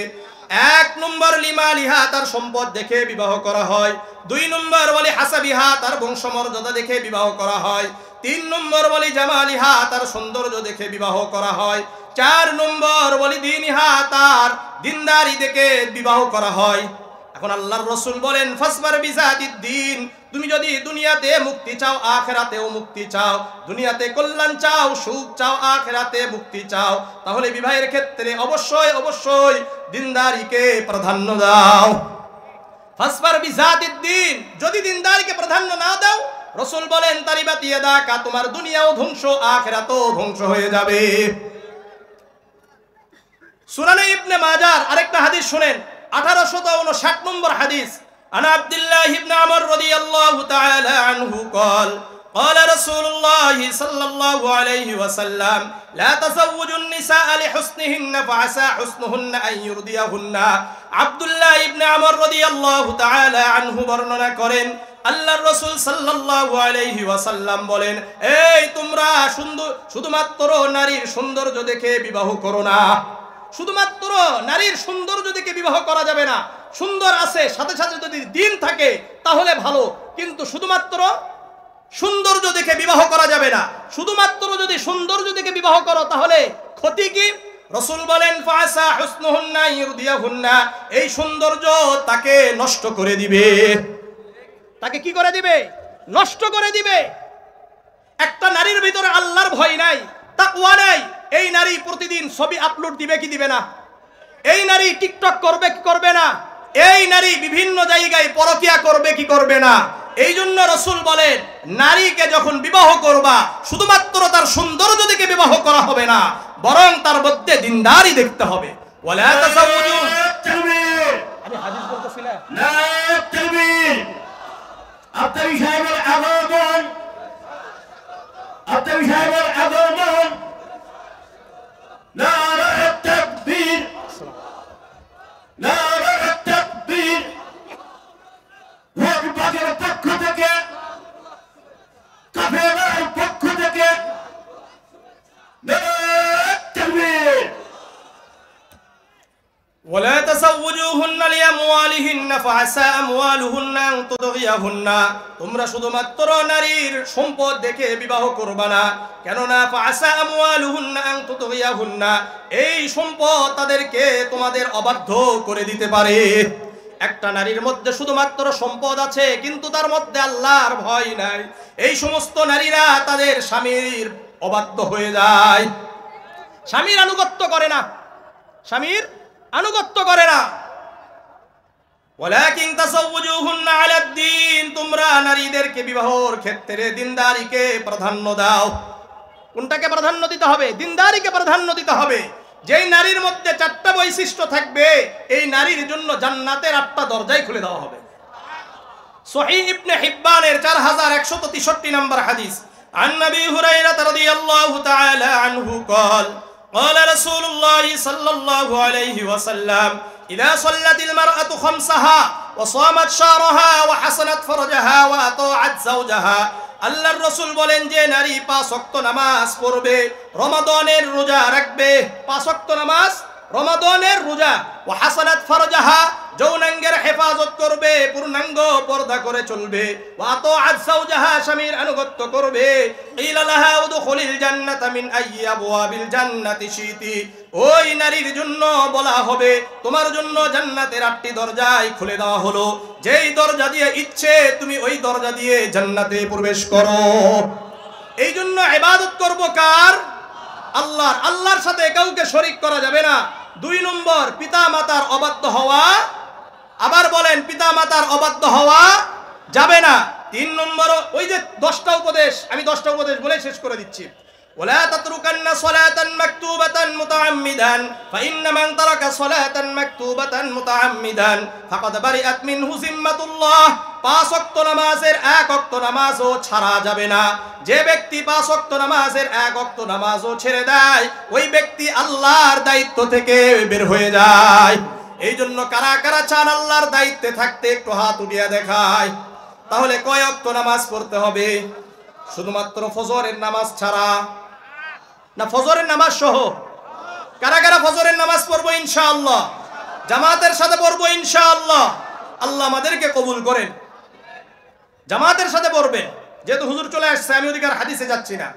এক নম্বর লিমালিহা, তার সম্পদ দেখে বিবাহ করা হয়। দুই নম্বর ওয়ালি হাসাবিহা, তার বংশমর্যাদা দেখে বিবাহ করা হয়। তিন নম্বর ওয়ালি জামালিহা, তার সৌন্দর্য দেখে বিবাহ করা হয়। চার নম্বর ওয়ালি দীনিহা, তার দিনদারি দেখে বিবাহ করা হয়। এখন আল্লাহর রাসূল বলেন, ফাসবার বিজাতিদ দ্বীন, তুমি যদি দুনিয়াতে মুক্তি চাও, আখিরাতেও মুক্তি চাও, দুনিয়াতে কল্যাণ চাও, সুখ চাও, আখিরাতে মুক্তি চাও, তাহলে বিবাহের ক্ষেত্রে অবশ্যই অবশ্যই দিনদারিকে প্রাধান্য দাও। ফাসবার বিজাতিদ দ্বীন, যদি দিনদারিকে প্রাধান্য না দাও, রাসূল বলেন তারিবাত ইয়াদাকা, তোমার দুনিয়াও ধ্বংস, আখিরাতও ধ্বংস হয়ে যাবে। সুনানে ইবনে মাজার আরেকটা হাদিস শুনেন, 1859 নম্বর হাদিস, আনা আব্দুল্লাহ ইবনে আমর রাদিয়াল্লাহু তাআলা আনহু قال قال رسول الله صلى الله عليه وسلم لا تزوجوا النساء لحسنهن فعسى حسنهن أن يرضيهن। আব্দুল্লাহ ইবনে আমর রাদিয়াল্লাহু তাআলা আনহু বর্ণনা করেন, আল্লাহর রাসূল সাল্লাল্লাহু আলাইহি ওয়াসাল্লাম বলেন, এই তোমরা শুধুমাত্র নারীর সৌন্দর্য দেখে বিবাহ করো না। শুধুমাত্র নারীর সৌন্দর্য দেখে বিবাহ করা যাবে না। সুন্দর আছে, সাথে সাথে যদি দিন থাকে তাহলে ভালো, কিন্তু শুধুমাত্র সৌন্দর্য দেখে বিবাহ করা যাবে না। শুধুমাত্র যদি সৌন্দর্য দেখে বিবাহ করো তাহলে ক্ষতি কি? রাসূল বলেন, ফাসা হুসনুহুন্না ইউরদিয়াহুন্না, এই সৌন্দর্য তাকে নষ্ট করে দিবে। তাকে কি করে দিবে? নষ্ট করে দিবে। একটা নারীর ভিতরে আল্লাহর ভয় নাই, তাকওয়া নাই, এই নারী প্রতিদিন ছবি আপলোড দিবে কি দিবে না? এই নারী টিকটক করবে কি করবে না? এই নারী বিভিন্ন জায়গায় পরকিয়া করবে কি করবে না? এই জন্য রাসূল বলেন, নারীকে যখন বিবাহ করবা শুধুমাত্র তার সৌন্দর্য দেখে বিবাহ করা হবে না, বরং তার মধ্যে দিনদারি দেখতে হবে। ওয়ালা তাযাওজু, আমি হাদিস বলতেছিলাম না, তাকবীর, আব্দুল সাহেবের আগমন, আব্দুল সাহেবের আগমন, নারা তাকবীর, নারা তাকবীর, ওয়াজিবের পক্ষ থেকে, কাফেরের পক্ষ থেকে, নারা তাকবীর। ولا تزوجوهن لأموالهن فعسى أموالهن أن تطغيهن, তোমরা শুধুমাত্র নারীর সম্পদ দেখে বিবাহ করবা না, কেননা ফাসা আমওয়ালুহুন্না আন তুতগিয়াহুন্না, এই সম্পদ তাদেরকে তোমাদের অবাধ্য করে দিতে পারে। একটা নারীর মধ্যে শুধুমাত্র সম্পদ আছে কিন্তু তার মধ্যে আল্লাহর ভয় নাই, এই সমস্ত নারীরা তাদের স্বামীর অবাধ্য হয়ে যায়, স্বামীর আনুগত্য করে না, স্বামীর আনুগত্য করে না। ওয়ালাকিন তাযাওজুহুন্না আলা দ্বীন, তোমরা নারীদেরকে বিবাহের ক্ষেত্রে দিনদারিকে প্রাধান্য দাও। কোনটাকে প্রাধান্য দিতে হবে? দিনদারিকে প্রাধান্য দিতে হবে। যেই নারীর মধ্যে চারটা বৈশিষ্ট্য থাকবে এই নারীর জন্য জান্নাতের 8টা দরজাই খুলে দেওয়া হবে। সহিহ ইবনে হিব্বানের 4163 নম্বর হাদিস, আন নবী হুরায়রা রাদিয়াল্লাহু তাআলা আনহু قال قال رسول الله صلى الله عليه وسلم إذا صلت المرأة خمسها وصامت شهرها وحسنت فرجها وأطاعت زوجها, আল্লাহর রাসূল বলেন যে নারী 5 ওয়াক্ত নামাজ পড়বে, রমাদানের রোজা রাখবে, 5 ওয়াক্ত নামাজ, রমাদানের রোজা, ওয়া হাসানাত ফারজাহা, যৌনাঙ্গের হেফাজত করবে, পূর্ণাঙ্গ পর্দা করে চলবে, ওয়া আতাআত যাওজাহা, স্বামীর আনুগত্য করবে, ইলা লাহা উদখুলিল জান্নাতা মিন আইয়ি আবওয়াবিল জান্নাতি শিতি, ওই নারীর জন্য বলা হবে তোমার জন্য জান্নাতের 8টি দরজাই খুলে দেওয়া হলো, যেই দরজা দিয়ে ইচ্ছে তুমি ওই দরজা দিয়ে জান্নাতে প্রবেশ করো। এই জন্য ইবাদত করব কার? আল্লাহর। আল্লাহর সাথে কাউকে শরীক করা যাবে না। 2 নম্বর, পিতা মাতার অবাধ্য হওয়া, আবার বলেন পিতা মাতার অবাধ্য হওয়া যাবে না। 3 নম্বর, ওই যে 10টা উপদেশ, আমি 10টা উপদেশ বলে শেষ করে দিচ্ছি। ওয়ালা তাতরুকান্না সালাতান মাকতুবাতান মুতাআম্মিদান ফাইন্না মান তারাকা সালাতান মাকতুবাতান মুতাআম্মিদান ফাকাদ বারিআত মিনহু জিম্মাতুল্লাহ। 5 ওয়াক্ত নামাজের 1 ওয়াক্ত নামাজও ছাড়া যাবে না। যে ব্যক্তি 5 ওয়াক্ত নামাজের 1 ওয়াক্ত নামাজও ছেড়ে দেয়, ওই ব্যক্তি আল্লাহর দায়িত্ব থেকে বের হয়ে যায়। এই জন্য কারা কারা চান আল্লাহর দায়িত্বে থাকতে, একটু হাত উঠিয়ে দেখায়। তাহলে কয় ওয়াক্ত নামাজ পড়তে হবে? শুধুমাত্র ফজরের নামাজ ছাড়া না, ফজরের নামাজ সহ? কারা কারা ফজরের নামাজ পড়বো ইনশাআল্লাহ? জামাতের সাথে পড়বো ইনশাআল্লাহ। আল্লাহ আমাদেরকে কবুল করেন। জামাতের সাথে পড়বেন, যেহেতু হুজুর চলে আসছে, আমি ওদিকে আর হাদিসে যাচ্ছি না।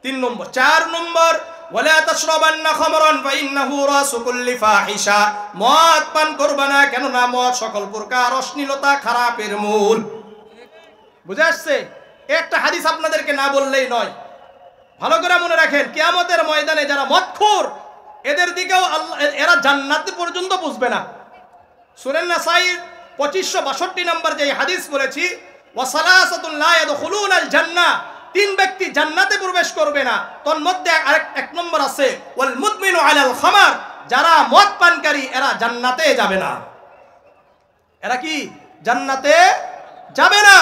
3 নম্বর। 4 নম্বর, ওয়ালা তাশরাবান্না খামরান ফাইন্নাহু রাসু কুল্লি ফাহিশা, মদ পান করবে না, কেননা মদ সকল প্রকার অশ্লীলতা, খারাপের মূল। বুঝে আসছে? একটা হাদিস আপনাদেরকে না বললেই নয়, ভালো করে মনে রাখেন। কিয়ামতের ময়দানে যারা মদখোর, এদের দিকেও আল্লাহ, এরা জান্নাতে পর্যন্ত পৌঁছবে না। সূরা নাসাই 2562 নম্বর যে হাদিস বলেছি, ওয়া সালাসাতুন লা ইয়াদখুলুনাল জান্নাহ, 3 ব্যক্তি জান্নাতে প্রবেশ করবে না। তোর মধ্যে এক নম্বর আছে ওয়াল মুদমিনু আলাল খামার, যারা মদ পানকারী এরা জান্নাতে যাবে না। এরা কি জান্নাতে যাবে না?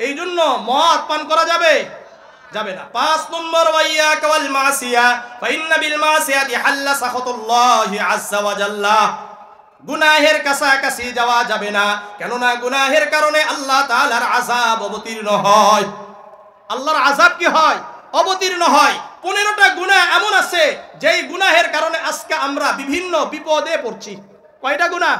এই জন্য মদ পান করা যাবে না। 5 নম্বর, ওয়াইয়াকা ওয়াল মাসিয়া ফাইন্না বিল মাসিয়াতি হাল্লা সাখাতুল্লাহি আযজা ওয়া জাল্লা, গুনাহের কাছাকাছি যাওয়া যাবে না, কেননা গুনাহের কারণে আল্লাহ তাআলার আযাব অবতীর্ণ হয়। আল্লাহর আযাব কি হয়? অবতীর্ণ হয়। 15টা গুনাহ এমন আছে যেই গুনাহের কারণে আজকে আমরা বিভিন্ন বিপদে পড়ছি। কয়টা গুনাহ?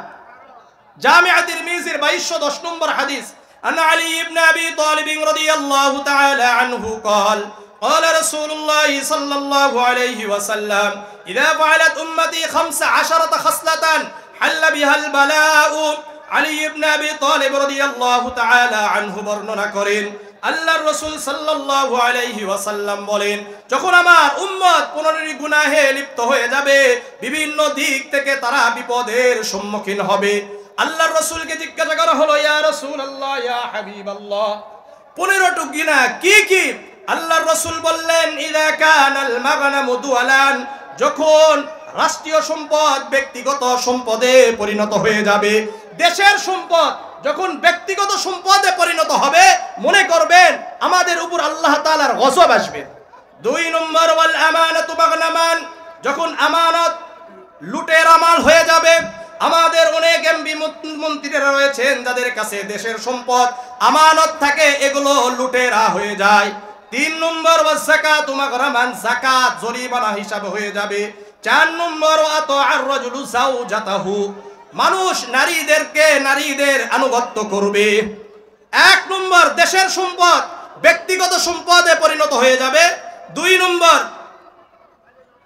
জামিআ তিরমিজির 2210 নম্বর হাদিস, আন আলী ইবনে আবি তালিব রাদিয়াল্লাহু তাআলা আনহু قال قال رسول الله صلى الله عليه وسلم اذا فعلت امتي 15 خصلة حل بها البلاء। আলী ইবনে আবি তালিব রাদিয়াল্লাহু তাআলা আনহু বর্ণনা করেন, আল্লাহর রাসূল সাল্লাল্লাহু আলাইহি ওয়াসাল্লাম বলেন, যখন আমার উম্মত 15টি গুনাহে লিপ্ত হয়ে যাবে, বিভিন্ন দিক থেকে তারা বিপদের সম্মুখীন হবে। আল্লাহর রাসূলকে জিজ্ঞাসা করা হলো, ইয়া রাসূলুল্লাহ, ইয়া হাবিবাল্লাহ, 15টি গুনাহ কি কি? আল্লাহর রাসূল বললেন, ইযা কানাল মাগনামু দুআলান, যখন রাষ্ট্রীয় সম্পদ ব্যক্তিগত সম্পদে পরিণত হয়ে যাবে, দেশের সম্পদ যখন ব্যক্তিগত সম্পদে পরিণত হবে, মনে করবেন আমাদের উপর আল্লাহ তাআলার গজব আসবে। 2 নম্বর, ওয়াল আমানাতু মাগনামান, যখন আমানত লুটের আমাল হয়ে যাবে। আমাদের অনেক এমপি মন্ত্রীরা রয়েছেন যাদের কাছে দেশের সম্পদ আমানত থাকে, এগুলো লুটেরা হয়ে যায়। 3 নম্বর, ওয়াস যাকাতু মাগরামান, যাকাত জরিমানা হিসাবে হয়ে যাবে। 4 নম্বর, আতাআর রাজুলু যাওজাতাহু, মানুষ নারীদের আনুগত্য করবে। 1 নম্বর, দেশের সম্পদ ব্যক্তিগত সম্পদে পরিণত হয়ে যাবে। 2 নম্বর,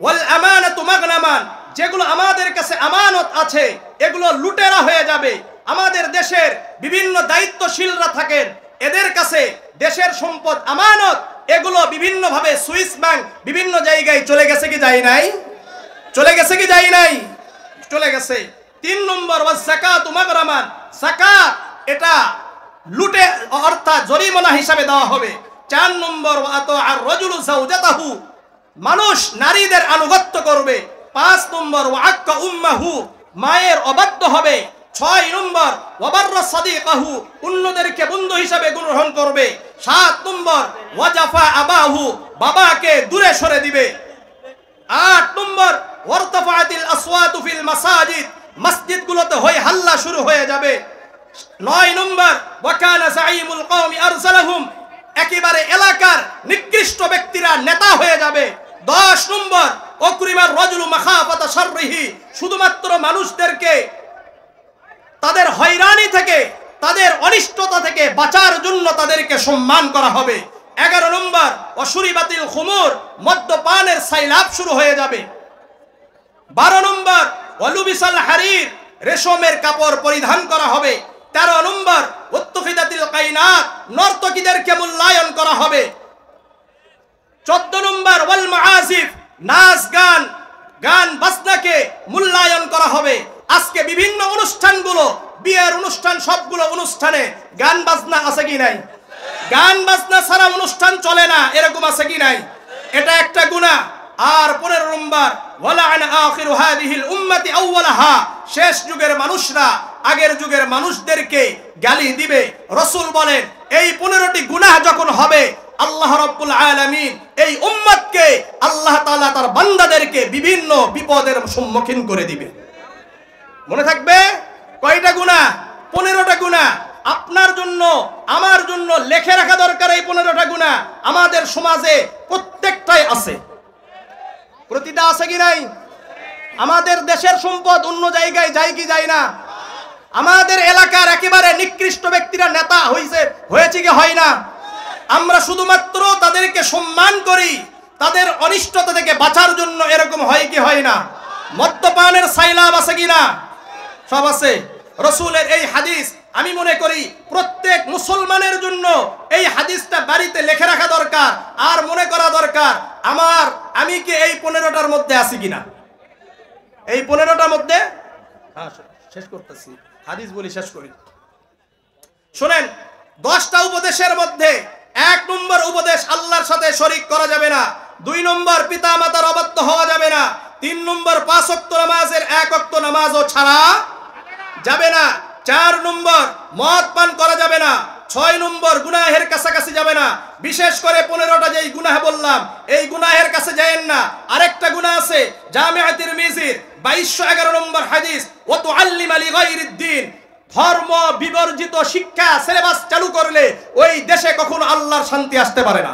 ওয়াল আমানাতু মাগনামান, যেগুলো আমাদের কাছে আমানত আছে এগুলো লুটেরা হয়ে যাবে। আমাদের দেশের বিভিন্ন দায়িত্বশীলরা থাকেন, এদের কাছে দেশের সম্পদ আমানত, এগুলো বিভিন্ন ভাবে সুইস ব্যাংক বিভিন্ন জায়গায় চলে গেছে কি যায় নাই? চলে গেছে কি যায় নাই? চলে গেছে। 3 নম্বর, ওয়াস যাকাতু মাগরামান, যাকাত এটা লুটে অর্থাৎ জরিমানা হিসাবে দেওয়া হবে। 4 নম্বর, আতাআর রাজুলু যাওজাতাহু, মানুষ নারীদের আনুগত্য করবে। 5 নম্বর, ওয়াক্কা উম্মাহু, মায়ের অবাধ্য হবে। 6 নম্বর, ওয়াবাররা সাদিকাহু, অন্যদেরকে বন্ধু হিসাবে গ্রহণ করবে। 7 নম্বর, ওয়াজাফা আবাহু, বাবাকে দূরে সরে দিবে। 8 নম্বর, ওয়ারতাফাতিল আসওয়াতু ফিল মাসাজিদ, মসজিদগুলোতে হই হাল্লা শুরু হয়ে যাবে। 9 নম্বর, ওয়াকানা যাঈমুল কওমি আরসালাহুম, একেবারে এলাকার নিকৃষ্ট ব্যক্তিরা নেতা হয়ে যাবে। 10 নম্বর, ওকরিমার রাজুলু মাখাফাতা শাররিহি, শুধুমাত্র মানুষদেরকে তাদের হয়রানি থেকে, তাদের অনিষ্টতা থেকে বাঁচার জন্য তাদেরকে সম্মান করা হবে। 11 নম্বর অশুরিবাতিল খুমুর, মদ্যপানের সাইলাব শুরু হয়ে যাবে। 12 নম্বর ওয়ালুবিসাল হারির, রেশমের কাপড় পরিধান করা হবে। 13 নম্বর উত্তুখিদাতিল কাইনাত, নর্তকীদেরকে মূল্যায়ন করা হবে। 14 নম্বর ওয়াল মাআজিফ, নাচ গান, গান বাজনাকে মূল্যায়ন করা হবে। আজকে বিভিন্ন অনুষ্ঠানগুলো, বিয়ের অনুষ্ঠান, সবগুলো অনুষ্ঠানে গান বাজনা আছে কি নাই? গান বাজনা ছাড়া অনুষ্ঠান চলে না, এরকম আছে কি নাই? এটা একটা গুনাহ। আর 15 নম্বর ওয়ালা'আনা আখিরু হাযিহিল উম্মতি আউওয়ালাহা, শেষ যুগের মানুষরা আগের যুগের মানুষদেরকে গালি দিবে। রাসূল বলেন এই 15টি গুনাহ যখন হবে, আল্লাহ রাব্বুল আলামিন এই উম্মতকে, আল্লাহ তাআলা তার বান্দাদেরকে বিভিন্ন বিপদের সম্মুখীন করে দিবে। মনে থাকবে কয়টা গুনাহ? 15টা গুনাহ। আপনার জন্য, আমার জন্য লিখে রাখা দরকার। এই 15টা গুনাহ আমাদের সমাজে প্রত্যেকটাই আছে, প্রতিটা আছে কি নাই? আমাদের দেশের সম্পদ অন্য জায়গায় যায় কি যায় না? আমাদের এলাকার একেবারে নিকৃষ্ট ব্যক্তিরা নেতা হয়েছে কি হয় না? আমরা শুধুমাত্র তাদেরকে সম্মান করি, তাদের অনিষ্টতা থেকে বাঁচার জন্য এরকম হয় কি হয় না? মদ্যপানের সাইলাব আছে কি না? সব আছে। রাসূলের এই হাদিস আমি মনে করি প্রত্যেক মুসলমানের জন্য এই হাদিসটা বাড়িতে লিখে রাখা দরকার, আর মনে করা দরকার আমি কি এই 15টার মধ্যে আছি কিনা। এই 15টার মধ্যে শেষ করতেছি, হাদিস বলি শেষ করি। শুনেন, 10টা উপদেশের মধ্যে 1 নম্বর উপদেশ, আল্লাহর সাথে শরীক করা যাবে না। 2 নম্বর পিতা মাতার অবাধ্য হওয়া যাবে না। 3 নম্বর 5 ওয়াক্ত নামাজের 1 ওয়াক্ত নামাজও ছাড়া যাবে না। 4 নম্বর মদ পান করা যাবে না। 6 নম্বর গুনাহের কাছাকাছি যাবে না। বিশেষ করে 15টা যেই গুনাহ বললাম, এই গুনাহের কাছে যায়েন না। আরেকটা গুনাহ আছে, জামিআ তিরমিজির 2211 নম্বর হাদিস, ওয়া তুআল্লিমা লিগাইরিদ্দিন, ধর্ম বিবর্জিত শিক্ষা সিলেবাস চালু করলে ওই দেশে কখনো আল্লাহর শান্তি আসতে পারে না।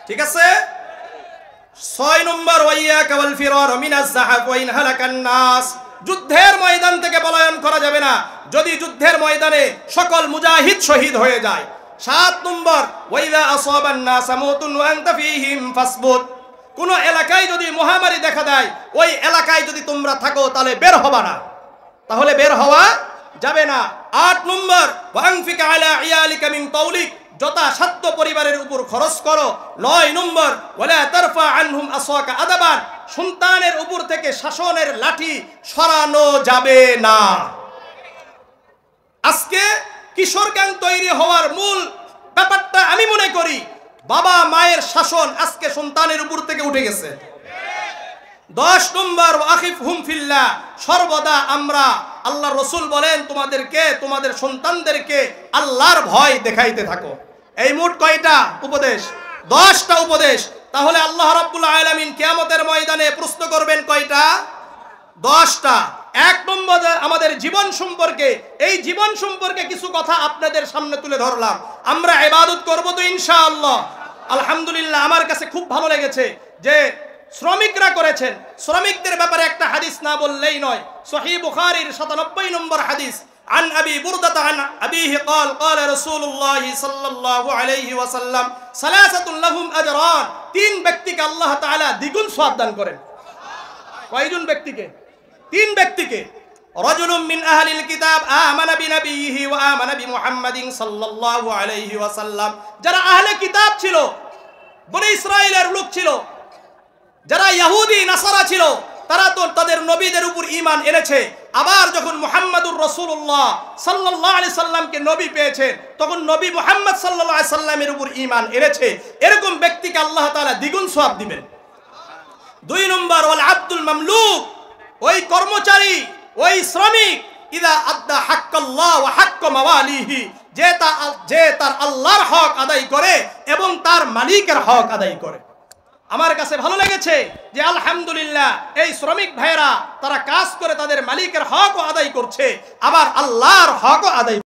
ঠিক আছে? 6 নম্বর ওয়াইয়াকা ওয়াল ফিরার মিনাজ যাহাব ওয়া ইন হালাকান নাস, যুদ্ধের ময়দান থেকে পলায়ন করা যাবে না যদি যুদ্ধের ময়দানে সকল মুজাহিদ শহীদ হয়ে যায়। 7 নম্বর ওয়াইদা আসাবান নাস মাউতুন ওয়া আনতা ফীহিম ফাসবুত, কোন এলাকায় যদি মহামারী দেখা দেয়, ওই এলাকায় যদি তোমরা থাকো তাহলে বের হবা না, তাহলে বের হওয়া যাবে না। 8 নম্বর ওয়ানফিক আলা ইয়ালিকা মিন তাওলিক, যথাসাধ্য পরিবারের উপর খরচ করো। 9 নম্বর ওয়ালা তারফা আনহুম আসাকা আদাবান, সন্তানের উপর থেকে শাসনের লাঠি সরানো যাবে না। আজকে কিশোর গ্যাং তৈরি হওয়ার মূল ব্যাপারটা আমি মনে করি বাবা মায়ের শাসন আজকে সন্তানের উপর থেকে উঠে গেছে। 10 নম্বর ওয়াখিফহুম ফিল্লাহ, সর্বদা আমরা, আল্লাহর রাসূল বলেন তোমাদেরকে, তোমাদের সন্তানদেরকে আল্লাহর ভয় দেখাইতে থাকো। এই মোট কয়টা উপদেশ? 10টা উপদেশ। তাহলে আল্লাহ রাব্বুল আলামিন কিয়ামতের ময়দানে প্রশ্ন করবেন কয়টা? 10টা। 1 নম্বর আমাদের জীবন সম্পর্কে, এই জীবন সম্পর্কে কিছু কথা আপনাদের সামনে তুলে ধরলাম। আমরা ইবাদত করব তো ইনশাআল্লাহ। আলহামদুলিল্লাহ, আমার কাছে খুব ভালো লেগেছে যে শ্রমিকরা করেছেন। শ্রমিকদের ব্যাপারে একটা হাদিস না বললেই নয়। সহিহ বুখারীর 97 নম্বর হাদিস, عن أبي بردة عن أبيه قال قال رسول الله صلى الله عليه وسلم ثلاثة لهم أجران, 3 ব্যক্তিকে আল্লাহ তাআলা দ্বিগুণ সওয়াব দান করেন। কয়জন ব্যক্তিকে? 3 ব্যক্তিকে। রাজুলুম মিন আহলিল কিতাব আমানা বিনবিয়িহি ওয়া আমানা বিমুহাম্মাদিন সাল্লাল্লাহু আলাইহি ওয়াসাল্লাম, যারা আহলে কিতাব ছিল, বনি ইসরাইলের লোক ছিল, যারা ইহুদি নাসারা ছিল, তারা তো তাদের নবীদের উপর ঈমান এনেছে। আবার যখন মুহাম্মদুর রাসূলুল্লাহ সাল্লাল্লাহু আলাইহি সাল্লামকে নবী পেয়েছে, তখন নবী মুহাম্মদ সাল্লাল্লাহু আলাইহি সাল্লামের উপর ঈমান এনেছে। এরকম ব্যক্তিকে আল্লাহ তাআলা দ্বিগুণ সওয়াব দিবেন। 2 নম্বর ওয়াল আব্দুল মামলুক, ওই কর্মচারী, ওই শ্রমিক, ইদা আদ্দা হাক্কাল্লাহ ওয়া হাক্কা মাওয়ালিহি, যে তার আল্লাহর হক আদায় করে এবং তার মালিকের হক আদায় করে। আমার কাছে ভালো লেগেছে যে আলহামদুলিল্লাহ এই শ্রমিক ভাইরা তারা কাজ করে তাদের মালিকের হকও আদায় করছে, আবার আল্লাহর হকও আদায়